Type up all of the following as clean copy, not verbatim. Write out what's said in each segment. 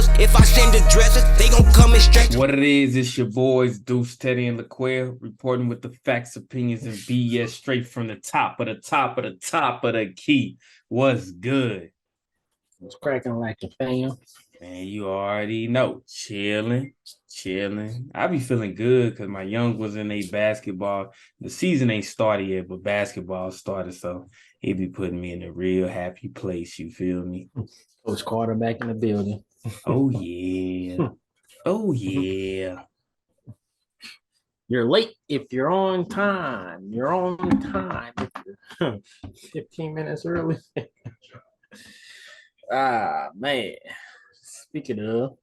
rappers. If I send the dressers, they gon' come and stretch. What it is, it's your boys, Deuce, Teddy, and LaQuail, reporting with the facts, opinions, and BS straight from the top of the top of the top of the key. What's good? It's cracking like a fan. Man, you already know. Chilling. I be feeling good because my young was in a basketball. The season ain't started yet, but basketball started, so it be putting me in a real happy place. You feel me? Coach Carter back in the building. Oh, yeah. Oh, yeah. You're late if you're on time. You're on time if you're 15 minutes early. Man. Speaking of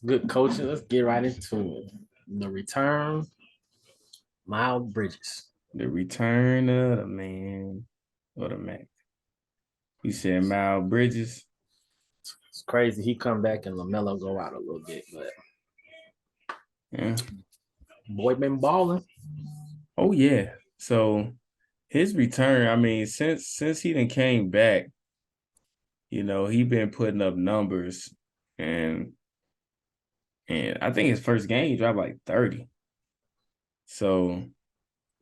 good coaching, let's get right into it. The return, Miles Bridges. The return of the man or the Mac. You said Miles Bridges. It's crazy. He come back and LaMelo go out a little bit, but Yeah. boy been balling. Oh yeah. So his return, I mean, since he done came back, he been putting up numbers, and I think his first game he dropped like 30. So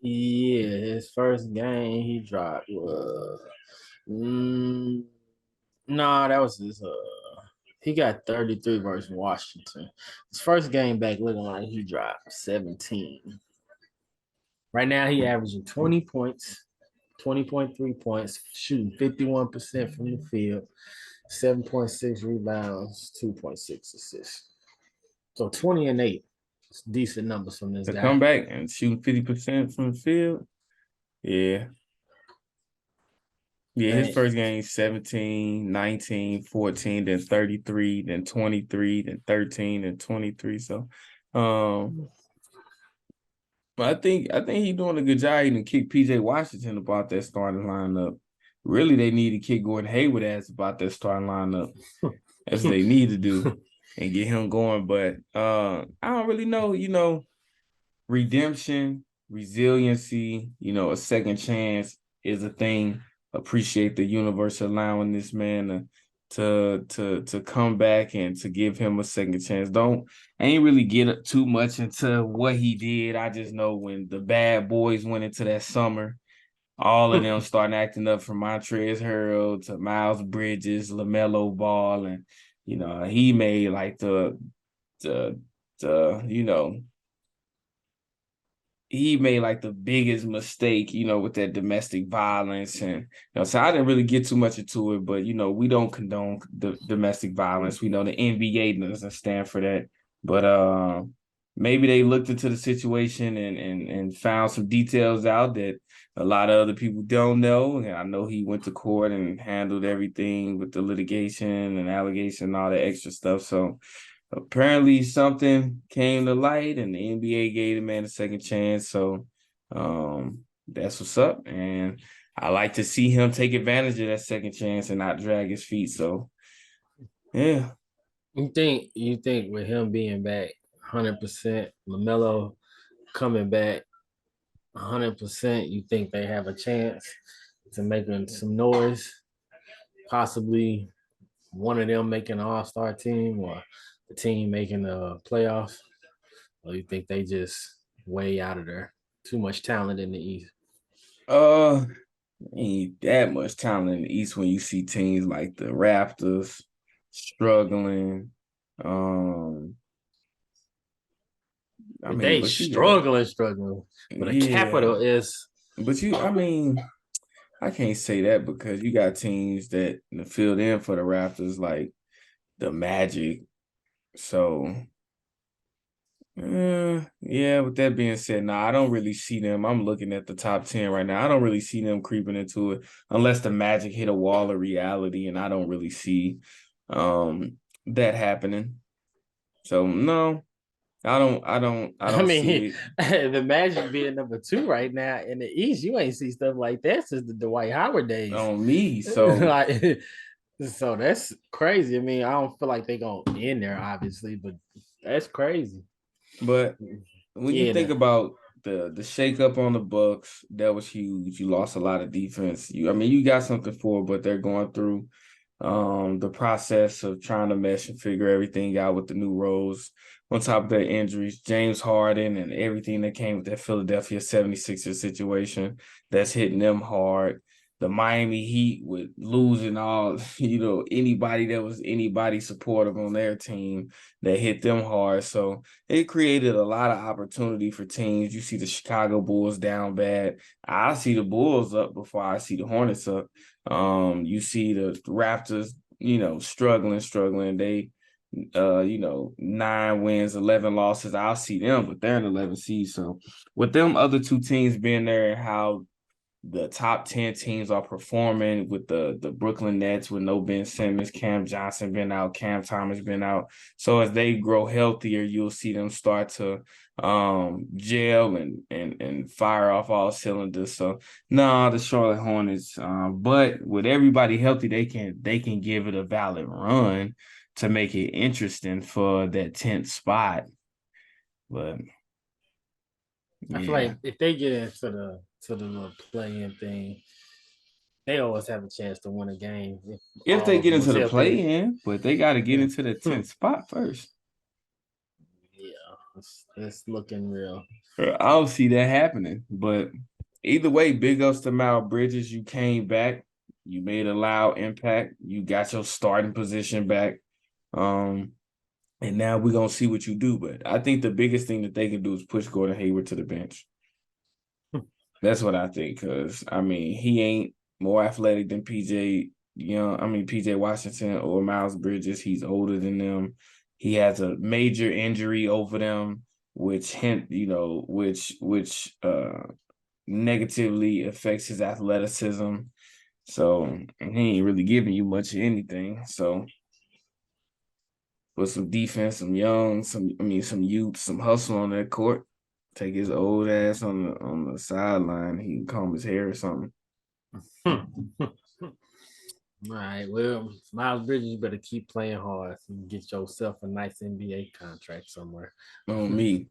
Yeah, his first game he dropped that was his he got 33 versus Washington. His first game back looking like he dropped 17. Right now he averaging 20 points, 20.3 points, shooting 51% from the field, 7.6 rebounds, 2.6 assists. So 20 and 8. It's decent numbers from this to guy. come back and shooting 50% from the field, yeah. Yeah, his first game, 17, 19, 14, then 33, then 23, then 13, and 23. So I think he's doing a good job. He done kick PJ Washington about that starting lineup. Really, they need to kick Gordon Hayward ass about that starting lineup. That's what they need to do and get him going. But I don't really know, redemption, resiliency, a second chance is a thing. Appreciate the universe allowing this man to come back and to give him a second chance. I ain't really get too much into what he did. I just know when the bad boys went into that summer, all of them starting acting up, from Montrezl Harrell to Miles Bridges, LaMelo Ball, and he made like he made like the biggest mistake, with that domestic violence. And, so I didn't really get too much into it, but, we don't condone the domestic violence. We know the NBA doesn't stand for that. But maybe they looked into the situation and found some details out that a lot of other people don't know. And I know he went to court and handled everything with the litigation and allegation and all that extra stuff. So apparently something came to light and the NBA gave the man a second chance. So that's what's up. And I like to see him take advantage of that second chance and not drag his feet. So, yeah. You think with him being back 100%, LaMelo coming back 100%, you think they have a chance to making some noise? Possibly one of them making an all-star team or the team making the playoffs? Or you think they just way out of there? Too much talent in the East. Ain't that much talent in the East when you see teams like the Raptors struggling. They struggling. But the capital is. But I can't say that because you got teams that filled in for the Raptors, like the Magic. So, with that being said, I don't really see them. I'm looking at the top 10 right now. I don't really see them creeping into it unless the Magic hit a wall of reality, and I don't really see that happening. So, no. I don't see it. The Magic being number 2 right now in the East, you ain't see stuff like that since the Dwight Howard days. On me, so so that's crazy. I don't feel like they're gonna end there, obviously, but that's crazy. But when you think about the shakeup on the Bucks, that was huge. You lost a lot of defense. You got something for it, but they're going through the process of trying to mesh and figure everything out with the new roles. On top of their injuries, James Harden and everything that came with that Philadelphia 76ers situation that's hitting them hard. The Miami Heat with losing all, anybody that was anybody supportive on their team that hit them hard. So it created a lot of opportunity for teams. You see the Chicago Bulls down bad. I see the Bulls up before I see the Hornets up. You see the Raptors, struggling. They 9 wins, 11 losses. I'll see them, but they're an 11 seed. So with them other two teams being there and how the top 10 teams are performing with the Brooklyn Nets with no Ben Simmons, Cam Johnson been out, Cam Thomas been out. So as they grow healthier, you'll see them start to gel and fire off all cylinders. So no, the Charlotte Hornets, but with everybody healthy, they can give it a valid run to make it interesting for that 10th spot. But I feel like if they get into the little play-in thing, they always have a chance to win a game. If they get into the play-in, but they got to get into the 10th spot first. Yeah, it's looking real. I don't see that happening. But either way, big ups to Miles Bridges. You came back. You made a loud impact. You got your starting position back. And now we're going to see what you do. But I think the biggest thing that they can do is push Gordon Hayward to the bench. That's what I think, because, he ain't more athletic than PJ Washington or Miles Bridges. He's older than them. He has a major injury over them, which negatively affects his athleticism. So he ain't really giving you much of anything. So with some defense, some young, some youth, some hustle on that court. Take his old ass on the sideline. He can comb his hair or something. All right. Well, Miles Bridges, you better keep playing hard so you can get yourself a nice NBA contract somewhere. On me.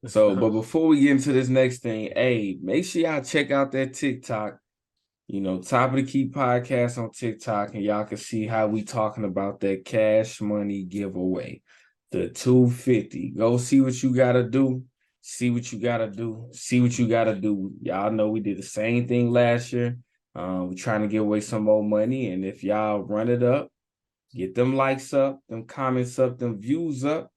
So, but before we get into this next thing, hey, make sure y'all check out that TikTok. Top of the Key podcast on TikTok, and y'all can see how we talking about that cash money giveaway, the $250. Go see what you gotta do. See what you gotta do. See what you gotta do. Y'all know we did the same thing last year. We're trying to give away some more money, and if y'all run it up, get them likes up, them comments up, them views up,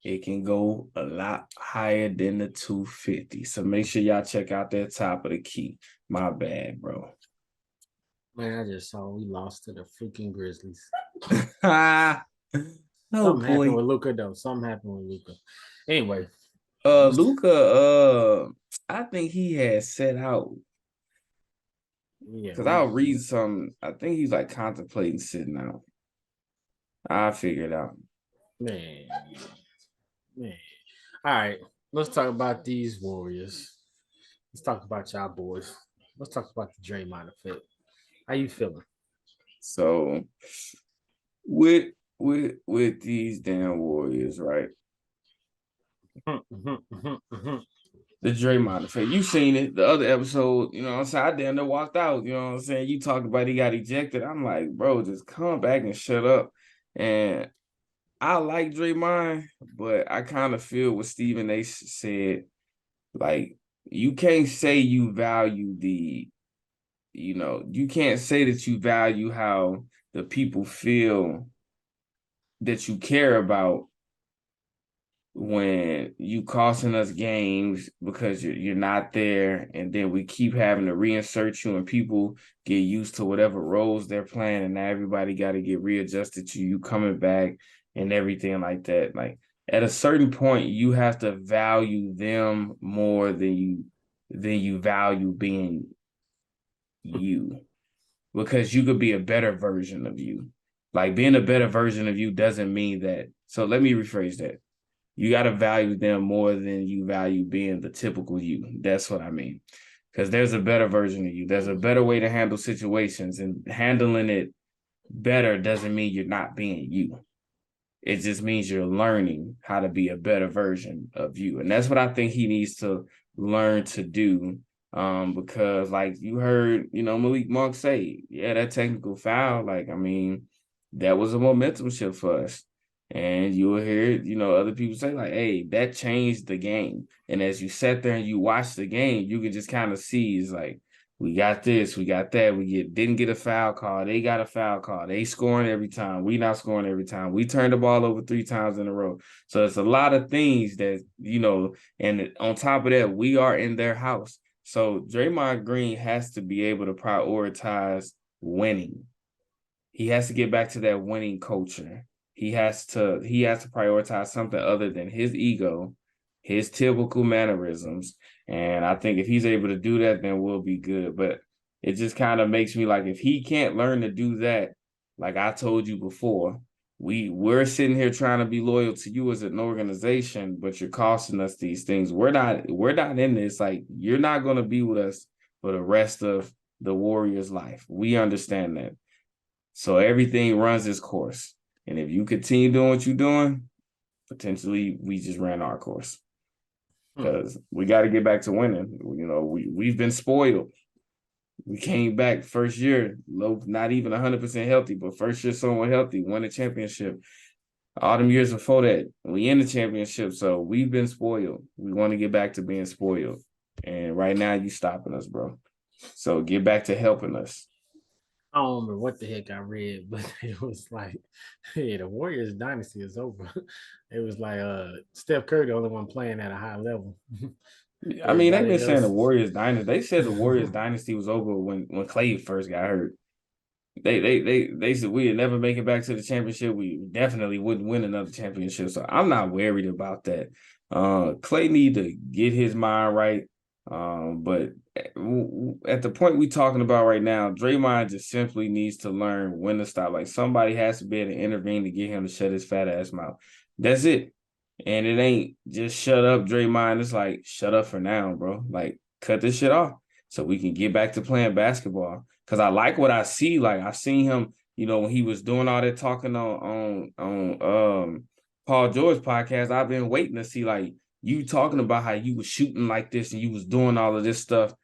it can go a lot higher than the $250. So make sure y'all check out that Top of the Key. My bad, bro. Man, I just saw we lost to the freaking Grizzlies. Something happened with Luka, though. Something happened with Luka. Anyway. Luka, I think he has set out. Yeah. Because I'll read some. I think he's like contemplating sitting out. I'll figure it out. Man. All right. Let's talk about these Warriors. Let's talk about y'all boys. Let's talk about the Draymond effect. How you feeling? So with these damn Warriors, right? The Draymond effect. You seen it. The other episode, I damn near walked out. You know what I'm saying? You talked about he got ejected. I'm like, bro, just come back and shut up. And I like Draymond, but I kind of feel what Stephen A. said. Like, you can't say you value you can't say that you value how the people feel that you care about when you costing us games because you're not there, and then we keep having to reinsert you and people get used to whatever roles they're playing, and now everybody got to get readjusted to you coming back and everything like that. Like, at a certain point, you have to value them more than you value being you, because you could be a better version of you. Like, being a better version of you doesn't mean that. So let me rephrase that. You got to value them more than you value being the typical you. That's what I mean. Because there's a better version of you. There's a better way to handle situations, and handling it better doesn't mean you're not being you. It just means you're learning how to be a better version of you. And that's what I think he needs to learn to do. Because like you heard, Malik Monk say, yeah, that technical foul, that was a momentum shift for us. And you will hear, other people say like, hey, that changed the game. And as you sat there and you watched the game, you could just kind of see it's like, we got this, we got that. Didn't get a foul call. They got a foul call. They scoring every time. We not scoring every time. We turned the ball over 3 times in a row. So it's a lot of things that, and on top of that, we are in their house. So Draymond Green has to be able to prioritize winning. He has to get back to that winning culture. He has to prioritize something other than his ego, his typical mannerisms. And I think if he's able to do that, then we'll be good. But it just kind of makes me like, if he can't learn to do that, like I told you before, we're sitting here trying to be loyal to you as an organization, but you're costing us these things. We're not in this. Like, you're not going to be with us for the rest of the Warriors' life. We understand that. So everything runs its course. And if you continue doing what you're doing, potentially we just ran our course. Because we got to get back to winning. We've been spoiled. We came back first year, not even 100% healthy, but first year somewhat healthy, won a championship. All them years before that, we in the championship. So we've been spoiled. We want to get back to being spoiled. And right now you stopping us, bro. So get back to helping us. I don't remember what the heck I read, but it was like, yeah, the Warriors dynasty is over. It was like Steph Curry, the only one playing at a high level. I mean, they've been saying the Warriors dynasty. They said the Warriors dynasty was over when Clay first got hurt. They said we'd never make it back to the championship. We definitely wouldn't win another championship. So I'm not worried about that. Clay need to get his mind right. But at the point we're talking about right now, Draymond just simply needs to learn when to stop. Like, somebody has to be able to intervene to get him to shut his fat ass mouth. That's it. And it ain't just shut up, Draymond. It's like, shut up for now, bro. Like, cut this shit off so we can get back to playing basketball. Because I like what I see. Like, I seen him, when he was doing all that talking on Paul George podcast. I've been waiting to see, like, you talking about how you was shooting like this and you was doing all of this stuff.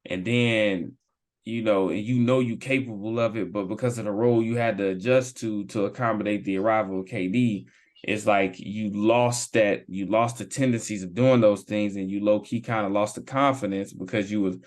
And then, you capable of it, but because of the role you had to adjust to accommodate the arrival of KD, it's like you lost the tendencies of doing those things, and you low-key kind of lost the confidence because you was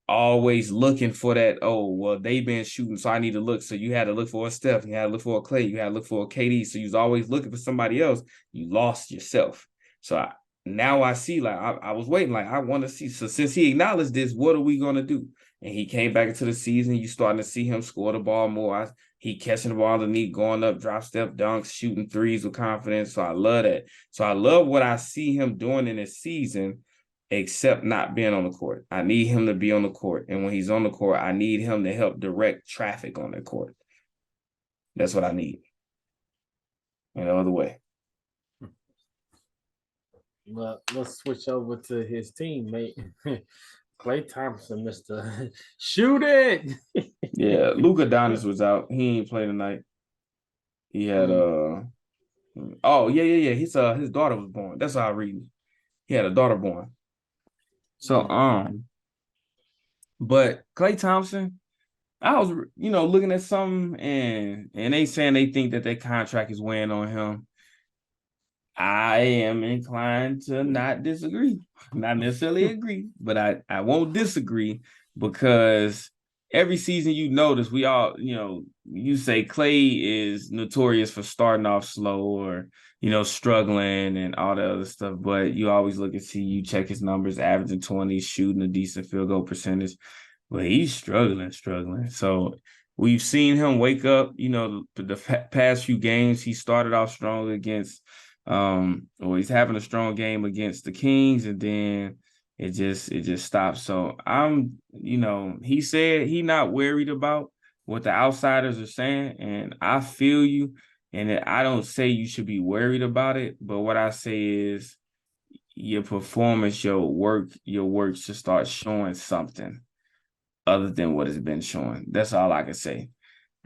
always looking for that, oh, well, they've been shooting, so I need to look. So you had to look for a Steph, you had to look for a Clay, you had to look for a KD. So you was always looking for somebody else. You lost yourself. So now I see, like, I was waiting, like, I want to see. So since he acknowledged this, what are we going to do? And he came back into the season. You starting to see him score the ball more. He catching the ball underneath, going up, drop step dunks, shooting threes with confidence. So I love that. So I love what I see him doing in this season, except not being on the court. I need him to be on the court. And when he's on the court, I need him to help direct traffic on the court. That's what I need. No other way. Well, let's switch over to his teammate, Klay Thompson, Mr. Shoot It. Yeah, Luka Doncic was out. He ain't play tonight. He had his daughter was born. That's how I read it. He had a daughter born. So but Klay Thompson, I was looking at something and they saying they think that contract is weighing on him. I am inclined to not disagree, not necessarily agree, but I won't disagree, because every season you notice we all, you say Klay is notorious for starting off slow or, struggling and all that other stuff, but you always look and see, you check his numbers, averaging 20, shooting a decent field goal percentage, but he's struggling. So we've seen him wake up, the past few games. He started off strong against he's having a strong game against the Kings, and then it just stops. So he said he not worried about what the outsiders are saying, and I feel you. And I don't say you should be worried about it, but what I say is your performance, your work should start showing something other than what has been showing. That's all I can say.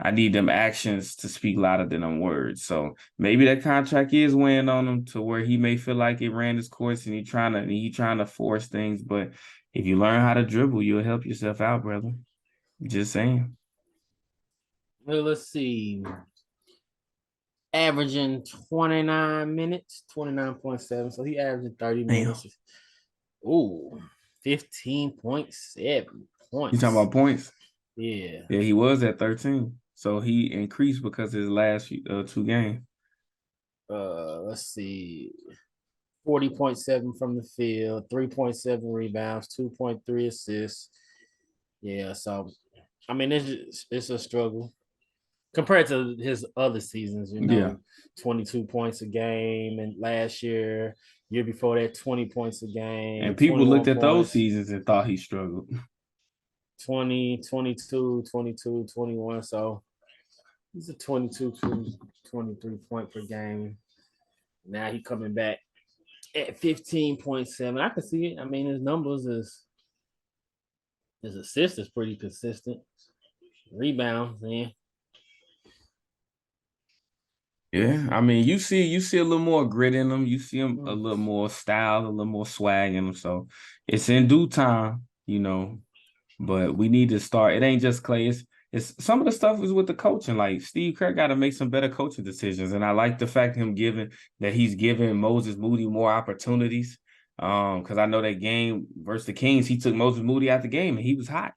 I need them actions to speak louder than them words. So maybe that contract is weighing on him to where he may feel like it ran his course and he trying to force things. But if you learn how to dribble, you'll help yourself out, brother. Just saying. Well, let's see. averaging 29 minutes, 29.7. So he averaging 30 Damn. minutes. Ooh, 15.7 You talking points. about points? Yeah. Yeah, he was at 13. So he increased because of his last 2 games. Let's see. 40.7 from the field, 3.7 rebounds, 2.3 assists. Yeah, so I mean it's a struggle compared to his other seasons, Yeah. 22 points a game, and last year before that, 20 points a game, And people 21 looked at those points, seasons and thought he struggled. 20, 22, 22, 21. So he's a 22 to 23 point per game. Now he coming back at 15.7. I can see it. I mean, his numbers his assist is pretty consistent. Rebounds, man. Yeah, I mean, you see a little more grit in them. You see him a little more style, a little more swag in them. So it's in due time. But we need to start. It ain't just Clay. It's some of the stuff is with the coaching. Like Steve Kerr got to make some better coaching decisions. And I like the fact he's giving Moses Moody more opportunities. Because I know that game versus the Kings, he took Moses Moody out the game and he was hot.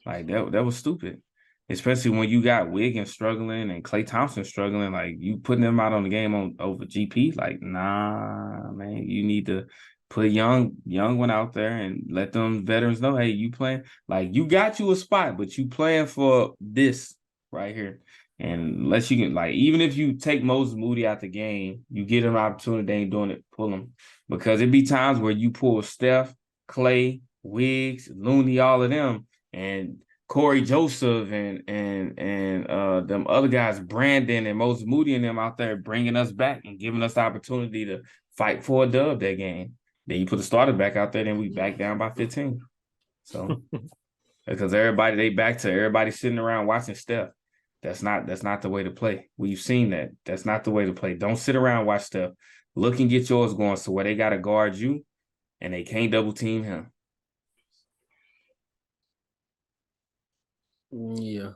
Like that was stupid. Especially when you got Wiggins struggling and Klay Thompson struggling, like you putting them out on the game over GP, like nah, man, you need to put young one out there and let them veterans know, hey, you playing, like you got you a spot, but you playing for this right here. And unless you can, like, even if you take Moses Moody out the game, you get an opportunity, they ain't doing it, pull them. Because it be times where you pull Steph, Clay, Wiggs, Looney, all of them, and Corey Joseph and them other guys, Brandon and Moses Moody and them out there bringing us back and giving us the opportunity to fight for a dub that game. Then you put the starter back out there, then we back down by 15. So because they back to everybody sitting around watching Steph. That's not the way to play. We've seen that. That's not the way to play. Don't sit around and watch Steph. Look and get yours going so where they got to guard you and they can't double team him. Yeah.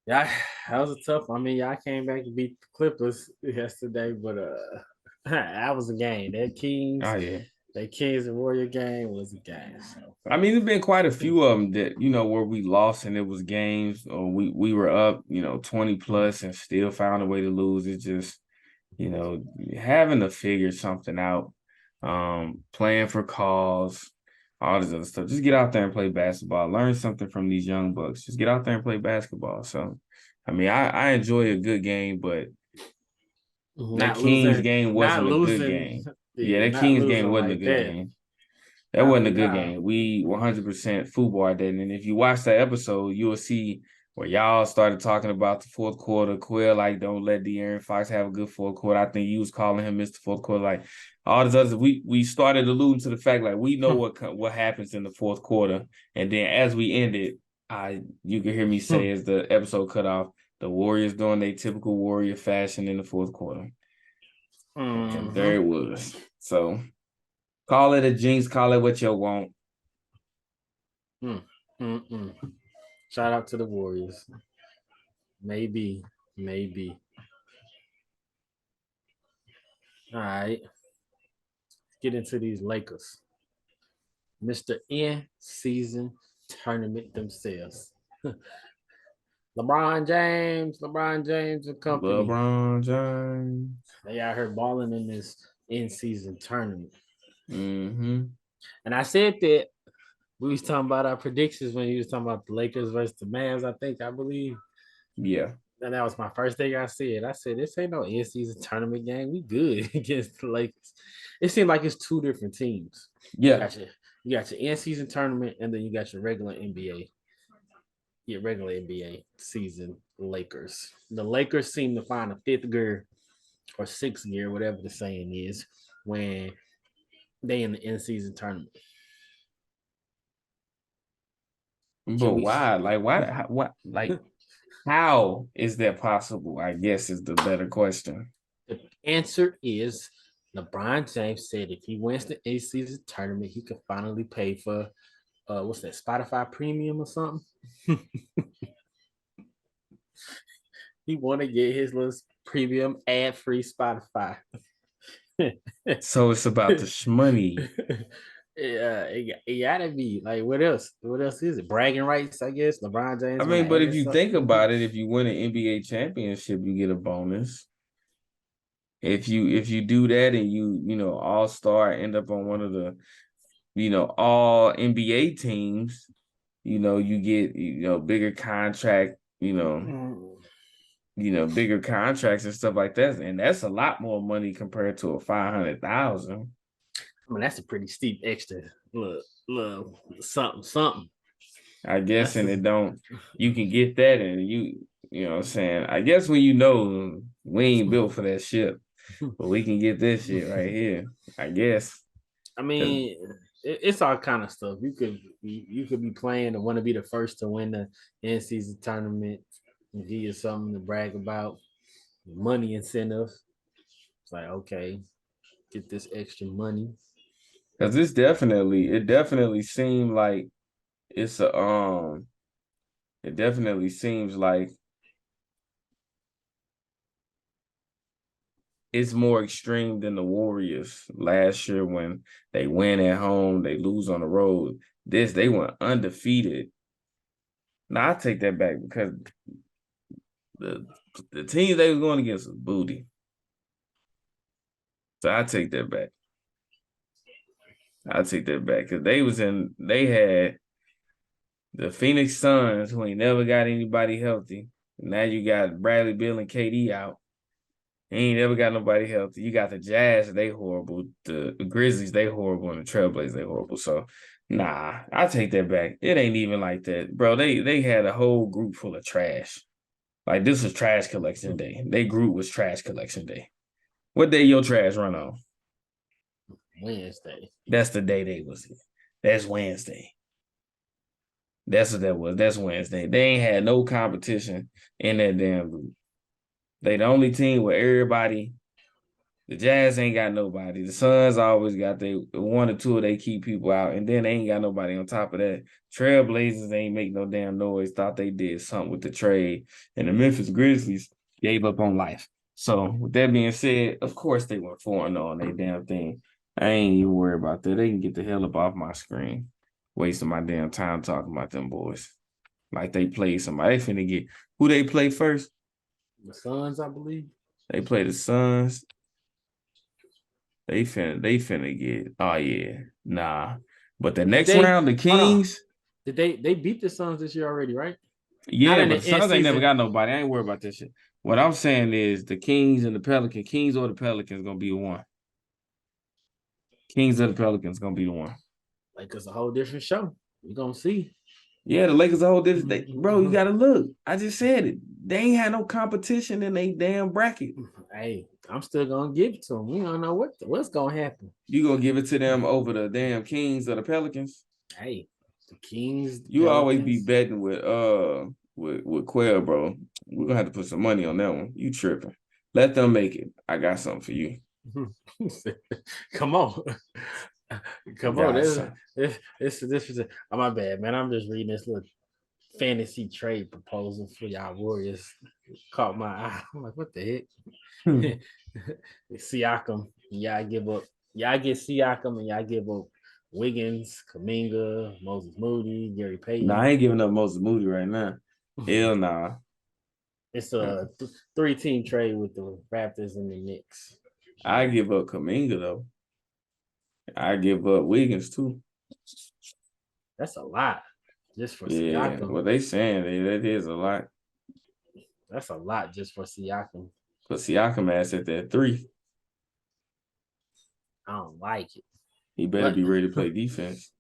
Yeah, that was a tough. I mean, y'all came back and beat the Clippers yesterday, but that was a game. Oh yeah. That Kings and Warrior game was a game. So. I mean, there's been quite a few of them that, where we lost and it was games or we were up, 20 plus and still found a way to lose. It's just, having to figure something out, playing for calls, all this other stuff. Just get out there and play basketball. Learn something from these young bucks. Just get out there and play basketball. So, I mean, I enjoy a good game, but that Kings game wasn't a good game. Yeah, that Kings game wasn't a good game. That wasn't a good game. We 100% football that. And if you watch that episode, you will see where y'all started talking about the fourth quarter. Quill, like, don't let De'Aaron Fox have a good fourth quarter. I think you was calling him Mr. Fourth Quarter. Like, all this other, we started alluding to the fact, like, we know what happens in the fourth quarter. And then as we ended, you can hear me say as the episode cut off, the Warriors doing their typical Warrior fashion in the fourth quarter. And there it was. So call it a jinx, call it what you want. Shout out to the Warriors. Maybe. All right. Get into these Lakers. Mr. In-season tournament themselves. LeBron James and company. LeBron James. They out here balling in this in-season tournament. Mm-hmm. And I said that we was talking about our predictions when he was talking about the Lakers versus the Mavs, I believe. Yeah. And that was my first thing I said. I said, this ain't no in-season tournament game. We good against the Lakers. It seemed like it's two different teams. Yeah. You got your in-season tournament, and then you got your regular NBA. Your regular NBA season Lakers. The Lakers seem to find a fifth gear or sixth gear, whatever the saying is, when they in the in-season tournament. But why? Like, why? What? Like, how is that possible? I guess is the better question. The answer is LeBron James said if he wins the in-season tournament, he could finally pay for what's that, Spotify Premium or something? He want to get his little premium ad-free Spotify. So it's about the shmoney. Yeah, it gotta be like what else? What else is it? Bragging rights, I guess. LeBron James. I mean, but if you think something. about it, if you win an NBA championship, you get a bonus. If you do that and you know all-star, end up on one of the all NBA teams, you get bigger contract, bigger contracts and stuff like that, and that's a lot more money compared to a 500,000. I mean, that's a pretty steep extra. Look, something. I guess, and you can get that, and you know what I'm saying. I guess when we ain't built for that shit, but we can get this shit right here. I guess. I mean, it's all kind of stuff. You could be playing and want to be the first to win the end season tournament and give you something to brag about. Money incentive. It's like, okay, get this extra money. Because it definitely seemed like it definitely seems like it's more extreme than the Warriors last year when they win at home, they lose on the road. They went undefeated. Now I take that back because the team they were going against was booty. So I take that back. Because they had the Phoenix Suns, who ain't never got anybody healthy. Now you got Bradley Beal and KD out. Ain't never got nobody healthy. You got the Jazz, they horrible. The Grizzlies, they horrible. And the Trailblazers, they horrible. So, nah, I take that back. It ain't even like that. Bro, they had a whole group full of trash. Like, this was trash collection day. Their group was trash collection day. What day your trash run on? Wednesday. That's the day they was here. That's Wednesday. That's what that was. That's Wednesday. They ain't had no competition in that damn group. They the only team where everybody, the Jazz ain't got nobody. The Suns always got one or two of they keep people out, and then they ain't got nobody on top of that. Trailblazers ain't make no damn noise. Thought they did something with the trade. And the Memphis Grizzlies gave up on life. So with that being said, of course they went 4-0 on their damn thing. I ain't even worried about that. They can get the hell up off my screen. Wasting my damn time talking about them boys. Like they played somebody. They finna get who they play first? The Suns, I believe. They play the Suns. They finna get. Oh yeah, nah. But the next round, the Kings. Did they beat the Suns this year already? Right? Yeah, but the Suns ain't never got nobody. I ain't worried about this shit. What I'm saying is the Kings and the Pelicans. Kings or the Pelicans gonna be the one. Kings or the Pelicans gonna be the one. Like it's a whole different show. We're gonna see. Yeah, the Lakers a whole different. Bro, you gotta look. I just said it. They ain't had no competition in they damn bracket. Hey, I'm still gonna give it to them. We don't know what's gonna happen. You gonna give it to them over the damn Kings or the Pelicans? Hey, the Kings. You Pelicans. Always be betting with Quell, bro. We're gonna have to put some money on that one. You tripping? Let them make it. I got something for you. Come on. Come on. This is oh, my bad, man. I'm just reading this little fantasy trade proposal for y'all Warriors. Caught my eye. I'm like, what the heck? Siakam. Y'all get Siakam and y'all give up Wiggins, Kuminga, Moses Moody, Gary Payton. Nah, I ain't giving up Moses Moody right now. Hell nah. It's a 3-team trade with the Raptors and the Knicks. I give up Kuminga though. I give up Wiggins too. That's a lot. Just for Siakam. Yeah, what they saying that is a lot. That's a lot just for Siakam. But Siakam ass at that 3. I don't like it. He better be ready to play defense.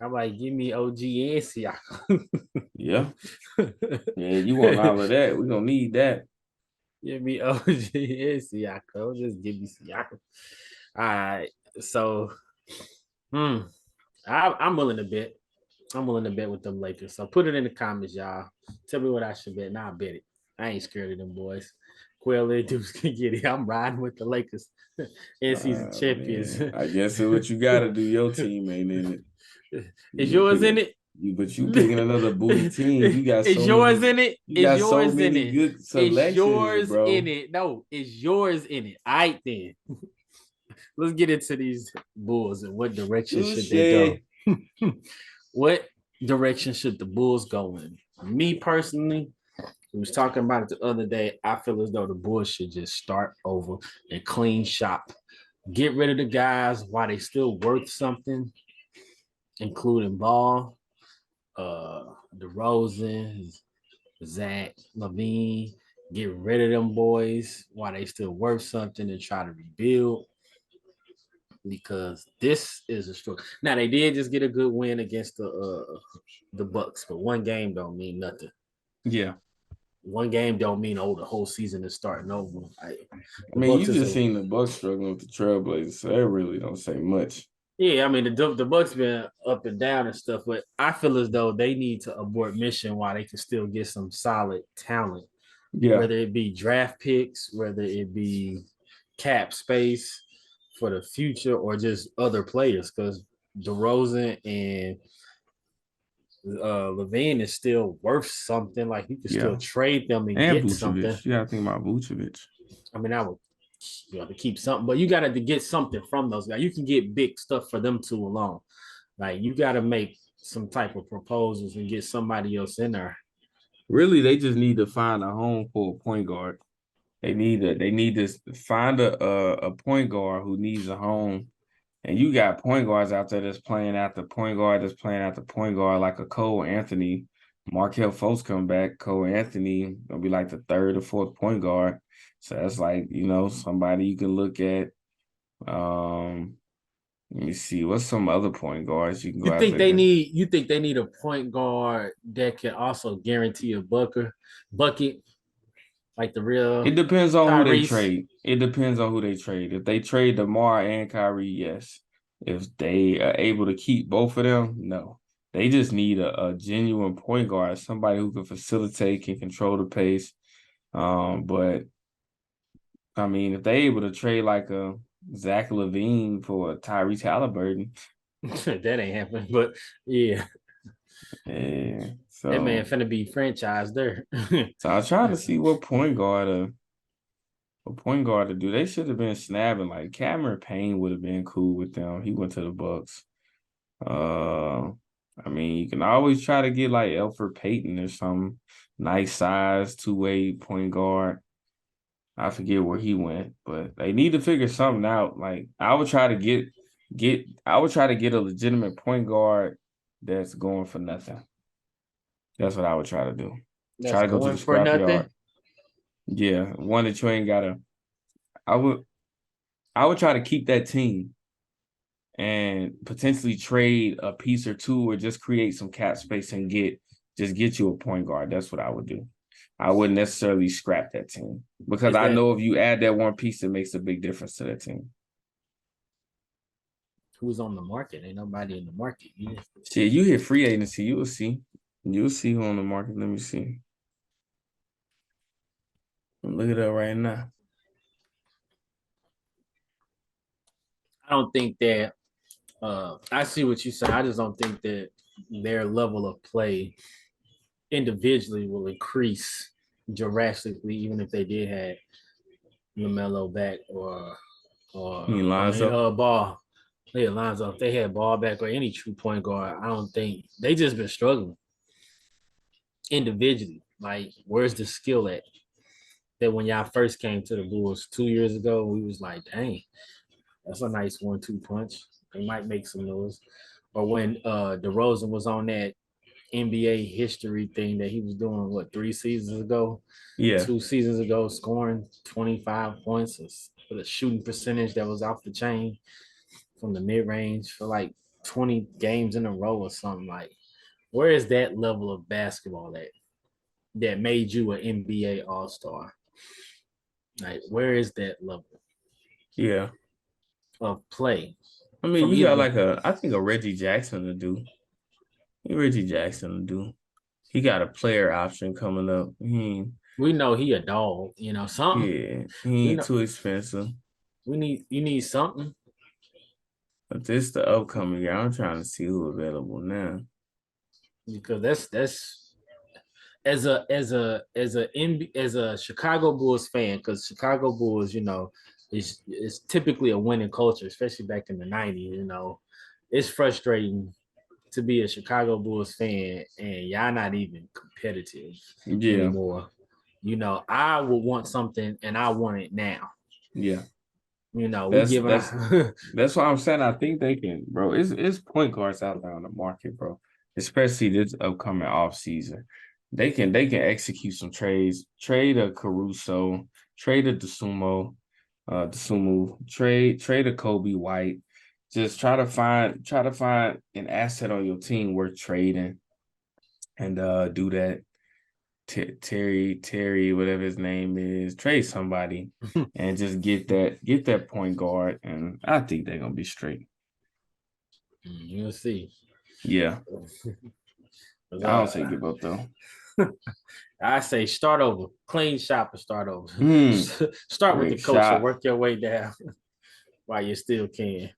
I'm like, give me OG and Siakam. Yeah. Yeah, you want all of that. We're going to need that. Give me OG and Siakam. Just give me Siakam. All right. So, I'm willing to bet. I'm willing to bet with them Lakers. So put it in the comments, y'all. Tell me what I should bet, and I'll bet it. I ain't scared of them boys. Quail dudes can get it. I'm riding with the Lakers. In-season champions. Man. I guess what you got to do. Your team ain't in it. Is yours in it? But you picking another booty team. You got Is so yours many. in it? You Is got so yours in many it? good Is selections, yours bro. in it? No, is yours in it? All right, then. Let's get into these Bulls and what direction should they go. What direction should the Bulls go in? Me personally, we was talking about it the other day. I feel as though the Bulls should just start over and clean shop. Get rid of the guys while they still worth something, including Ball, DeRozan, Zach, Levine. Get rid of them boys while they still worth something and try to rebuild. Because this is a struggle. Now they did just get a good win against the Bucks, but one game don't mean nothing. Yeah. One game don't mean the whole season is starting over. I mean, you just seen the Bucks struggling with the Trailblazers, so that really don't say much. Yeah, I mean the Bucks been up and down and stuff, but I feel as though they need to abort mission while they can still get some solid talent. Yeah. Whether it be draft picks, whether it be cap space for the future, or just other players, because DeRozan and Levine is still worth something. Like you can still trade them and get Vucevic. something. You gotta think about Vucevic. I mean, I would to keep something, but you got to get something from those guys. You can get big stuff for them two alone. Like you got to make some type of proposals and get somebody else in there. Really, they just need to find a home for a point guard. They need to find a point guard who needs a home. And you got point guards out there that's playing at the point guard, like a Cole Anthony. Markelle Fultz come back. Cole Anthony gonna be like the third or fourth point guard. So that's like, somebody you can look at. Let me see. What's some other point guards you can go You think they need a point guard that can also guarantee a bucket? Like the real. It depends on Tyrese. who they trade. If they trade DeMar and Kyrie, yes. If they are able to keep both of them, no. They just need a genuine point guard, somebody who can facilitate, can control the pace. But I mean, if they're able to trade like a Zach LaVine for Tyrese Halliburton, that ain't happening. But yeah. Yeah. So that man finna be franchised there. So I was trying to see what point guard to do. They should have been snapping. Like Cameron Payne would have been cool with them. He went to the Bucks. I mean, you can always try to get like Elfrid Payton or some nice size two-way point guard. I forget where he went, but they need to figure something out. Like I would try to get a legitimate point guard that's going for nothing. That's what I would try to do. Try to go to the scrapyard. Yeah, one that you ain't gotta. I would try to keep that team and potentially trade a piece or two, or just create some cap space and get you a point guard. That's what I would do. I wouldn't necessarily scrap that team because I know if you add that one piece, it makes a big difference to that team. Who's on the market? Ain't nobody in the market. Yeah, you hit free agency, you will see. You'll see who on the market. Let me see. Look it up right now. I don't think that I see what you say. I just don't think that their level of play individually will increase drastically, even if they did have LaMelo back or Ball. Yeah, Lonzo. If they had Ball back or any true point guard, I don't think they just been struggling individually. Like, where's the skill at? That when y'all first came to the Bulls 2 years ago, we was like, dang, that's a nice 1-2 punch. They might make some noise. Or when DeRozan was on that NBA history thing that he was doing, 3 seasons ago? Yeah. 2 seasons ago, scoring 25 points with a shooting percentage that was off the chain from the mid-range for like 20 games in a row or something. Like, where is that level of basketball that made you an NBA All-Star? Like, where is that level? Yeah. Of play? I mean, you got like I think a Reggie Jackson to do. Reggie Jackson to do. He got a player option coming up. We know he a dog, something. Yeah, he ain't too expensive. You need something. But this the upcoming year. I'm trying to see who's available now. because that's as a Chicago Bulls fan, because Chicago Bulls, is typically a winning culture, especially back in the '90s. It's frustrating to be a Chicago Bulls fan and y'all not even competitive Yeah, anymore. I would want something and I want it now. yeah. We That's giving that's out. that's what I'm saying. I think they can, bro. It's point guards out there on the market, bro. Especially this upcoming off season. They can execute some trades. Trade a Caruso, trade a Desumo, trade a Kobe White. Just try to find an asset on your team worth trading and do that. Terry, whatever his name is, trade somebody and just get that point guard, and I think they're gonna be straight. You'll see. Yeah, I don't say Uh, give up though. I say start over, clean shop and start over. Mm, Start with the great coach and shot. work your way down while you still can.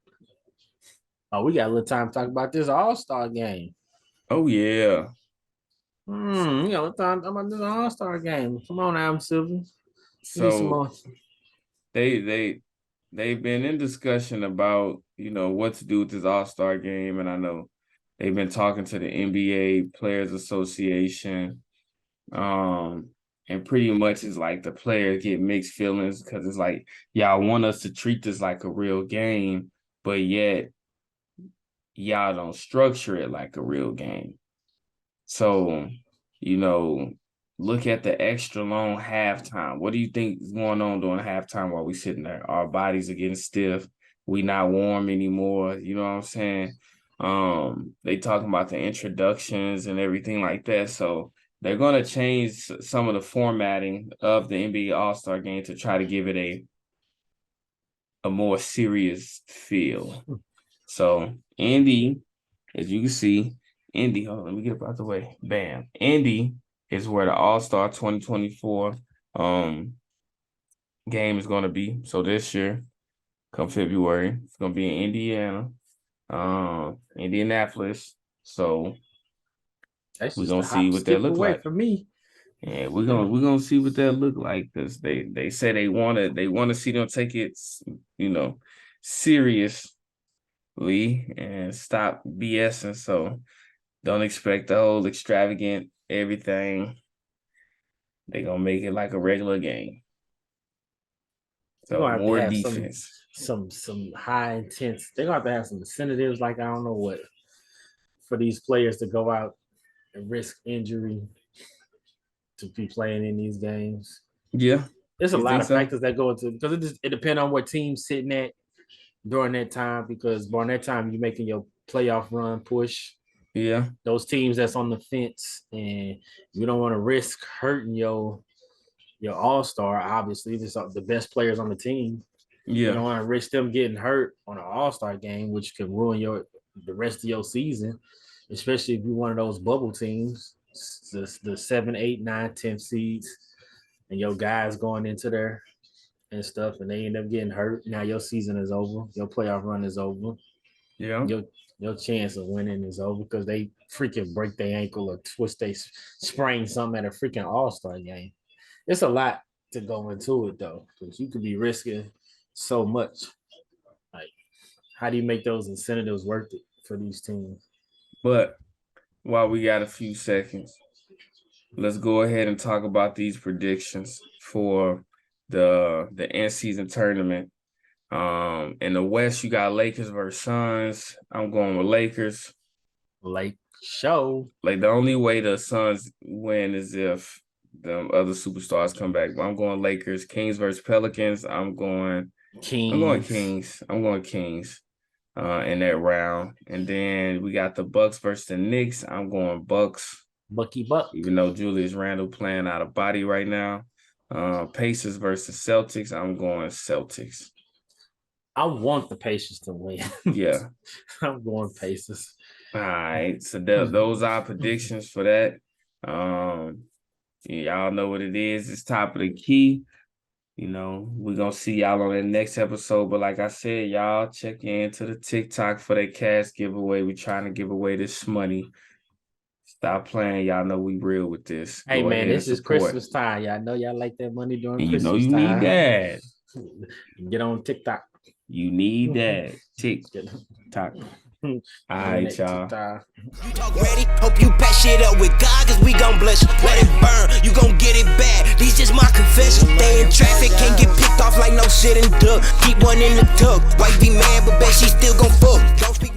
Oh, we got a little time to talk about this All-Star game. Oh yeah. We got a little time to talk about this All-Star game. Come on, Adam Silver. Give me some So more. they've been in discussion about what to do with this All-Star game, and I know they've been talking to the NBA Players Association. And pretty much it's like the players get mixed feelings because it's like y'all want us to treat this like a real game, but yet y'all don't structure it like a real game. So, you know, look at the extra long halftime. What do you think is going on during halftime while we sitting there? Our bodies are getting stiff. We not warm anymore. You know what I'm saying? They talking about the introductions and everything like that. So they're gonna change some of the formatting of the NBA All-Star game to try to give it a more serious feel. So Indy, as you can see, Indy, hold on, let me get up out the way. Bam. Indy is where the All-Star 2024 game is gonna be. So this year, come February, it's gonna be in Indiana, Indianapolis. So That's we're just a gonna see hop, what that skip look away like. from me. And we're gonna see what that look like because they say they wanna see them take it, seriously and stop BSing. So don't expect the whole extravagant everything. They're gonna make it like a regular game. They're So gonna have to more have defense. some high intense. They're gonna have to have some incentives, like I don't know what, for these players to go out and risk injury to be playing in these games. Yeah, There's a you lot think of so? factors that go into because it depends on what team's sitting at during that time. Because during that time, you're making your playoff run push. Yeah, Those teams that's on the fence, and you don't want to risk hurting your all star. Obviously, these are the best players on the team. You yeah, don't want to risk them getting hurt on an all star game, which can ruin the rest of your season, especially if you're one of those bubble teams, the 7, 8, 9, 10 seeds, and your guys going into there and stuff, and they end up getting hurt. Now your season is over. Your playoff run is over. yeah, Your your chance of winning is over because they freaking break their ankle or twist they sprain something at a freaking all star game. It's a lot to go into it though, because you could be risking so much. Like, how do you make those incentives worth it for these teams? but while we got a few seconds, let's go ahead and talk about these predictions for the end season tournament. In the West, you got Lakers versus Suns. I'm going with Lakers. Like show Like the only way the Suns win is if the other superstars come back. But I'm going Lakers. Kings versus Pelicans. I'm going Kings, Kings. I'm going Kings in that round. And then we got the Bucks versus the Knicks. I'm going Bucks, Bucky Buck. even though Julius Randle playing out of body right now. Pacers versus Celtics. I'm going Celtics. I want the Pacers to win. Yeah. I'm going Pacers. All right. So those are predictions for that. Um, y'all know what it is. It's top of the key. We're gonna see y'all on the next episode. But like I said, y'all check into the TikTok for that cash giveaway. We're trying to give away this money. Stop playing. Y'all know we real with this. Hey Go man, ahead this and is support. Christmas time. Y'all know y'all like that money during And you Christmas know you time. need that. Get on TikTok. You need that. Get TikTok. on All right, that y'all. TikTok. You talk ready? Hope you pack shit up with God, cause we gon' bless you. Let it burn, you gon' get it back. These just my confessions. Stay in traffic, can't get picked off like no shit and duck. Keep one in the tuck. Wife be mad, but bet she still gon' fuck. Don't speak